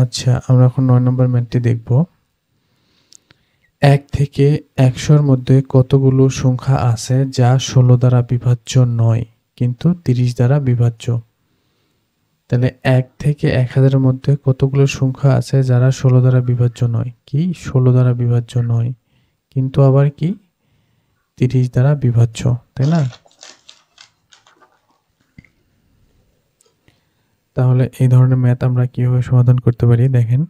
আচ্ছা, আমরা এখন ৯ নম্বর ম্যাথটি দেখব। ১ থেকে ১০০ মধ্যে কতগুলো সংখ্যা আছে যা ১৬ দ্বারা বিভাজ্য নয় কিন্তু ৩০ দ্বারা বিভাজ্য? তাহলে ১ থেকে ১০০০ এর মধ্যে কতগুলো সংখ্যা আছে যারা ১৬ দ্বারা বিভাজ্য নয়? কি ১৬ দ্বারা বিভাজ্য নয়, কিন্তু আবার কি ৩০ দ্বারা বিভাজ্য, তাই না? তাহলে এই ধরনের ম্যাথ আমরা কিভাবে সমাধান করতে পারি দেখেন।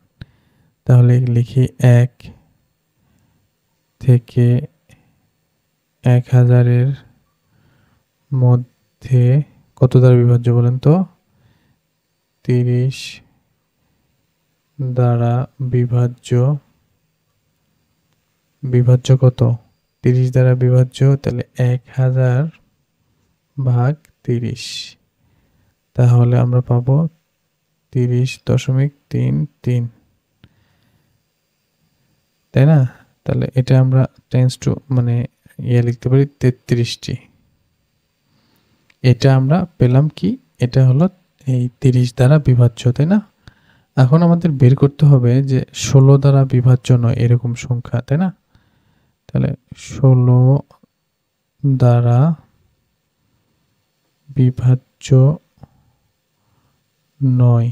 তাহলে লিখি ১ থেকে ১০০০ এর মধ্যে কত দ্বারা বিভাজ্য বলেন তো? ৩০ দ্বারা বিভাজ্য। বিভাজ্য কত? ৩০ দ্বারা বিভাজ্য, তাহলে ১০০০ ভাগ ৩০। তাহলে আমরা পাবো ৩০.৩৩, তাই না? তাহলে এটা আমরা টেন্স টু মানে লিখতে পারি ৩৩টি। এটা আমরা পেলাম কি? এটা হলো এই ৩০ দ্বারা বিভাজ্য, তাই না? এখন আমাদের বের করতে হবে যে ১৬ দ্বারা বিভাজ্য নয় এরকম সংখ্যা, তাই না? তাহলে ১৬ দ্বারা বিভাজ্য নয়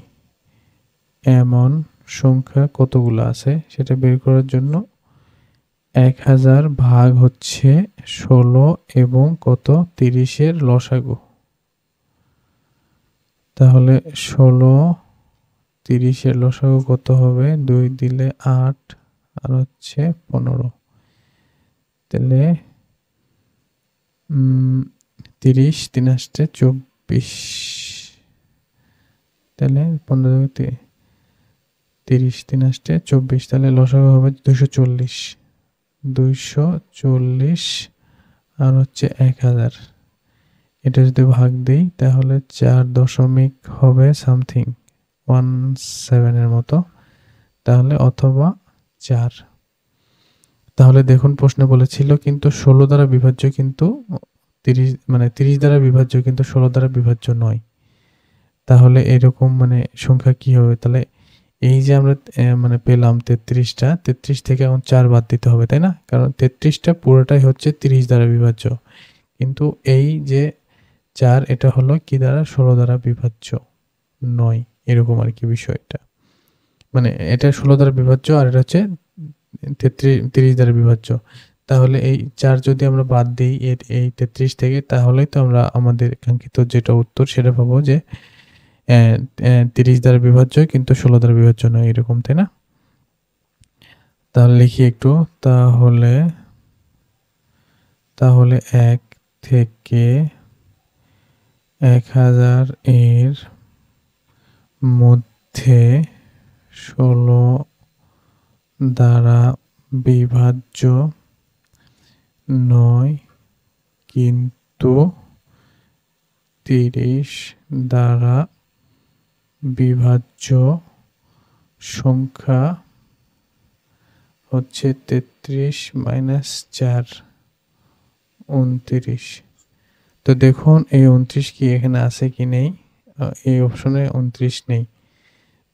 এমন সংখ্যা কতগুলো আছে সেটা বের করার জন্য ১০০০ ভাগ হচ্ছে ১৬ এবং কত ৩০ এর লসাগু। তাহলে ১৬ ৩০ এর লসাগু কত হবে? ২ দিলে ৮ আর হচ্ছে ১৫। তাহলে ৩০ ৩ আসছে ২৪। তাহলে ১৫ ৩০ ৩ আসছে ২৪। তাহলে লসাগু হবে ২৪০। ২৪০ আর হচ্ছে ১০০০। এটা যদি ভাগ দিই তাহলে ৪ দশমিক হবে সামথিং 17 এর মতো, তাহলে অথবা ৪। তাহলে দেখুন প্রশ্নে বলেছিল কিন্তু ১৬ দ্বারা বিভাজ্য কিন্তু ৩০ মানে ৩০ দ্বারা বিভাজ্য কিন্তু ১৬ দ্বারা বিভাজ্য নয়। তাহলে এরকম মানে সংখ্যা কি হবে? তাহলে এই যে আমরা মানে পেলাম ৩৩টা, ৩৩ থেকে এখন ৪ বাদ দিতে হবে, তাই না? কারণ ৩৩টা পুরোটাই হচ্ছে ৩০ দ্বারা বিভাজ্য, কিন্তু এই যে ৪ এটা হলো কি দ্বারা? ১৬ দ্বারা বিভাজ্য নয়, এরকম আর কি বিষয়টা। মানে এটা ১৬ দ্বারা বিভাজ্য আর এটা হচ্ছে ৩০ দ্বারা বিভাজ্য। তাহলে এই ৪ যদি আমরা বাদ দিই এই ৩৩ থেকে, তাহলেই তো আমরা আমাদের কাঙ্ক্ষিত যেটা উত্তর সেটা পাবো যে ৩০ দ্বারা বিভাজ্য কিন্তু ১৬ দ্বারা বিভাজ্য নয়, এরকম, তাই না? তাহলে লিখি একটু। তাহলে ১ থেকে ১০০০ এর মধ্যে ১৬ দ্বারা বিভাজ্য নয় কিন্তু ৩০ দ্বারা বিভাজ্য সংখ্যা হচ্ছে ৩৩ - ৪ ২৯। তো দেখুন এই ২৯ কি এখানে আছে কি নেই? এই অপশনে ২৯ নেই।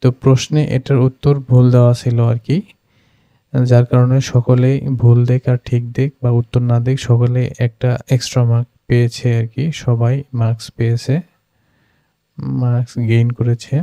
তো প্রশ্নে এটার উত্তর ভুল দেওয়া ছিল আর কি, যার কারণে সকলেই ভুল দিক আর ঠিক দিক বা উত্তর না দিক সকলে একটা এক্সট্রা মার্ক পেয়েছে আর কি। সবাই মার্কস পেয়েছে, মার্কস গেইন করেছে।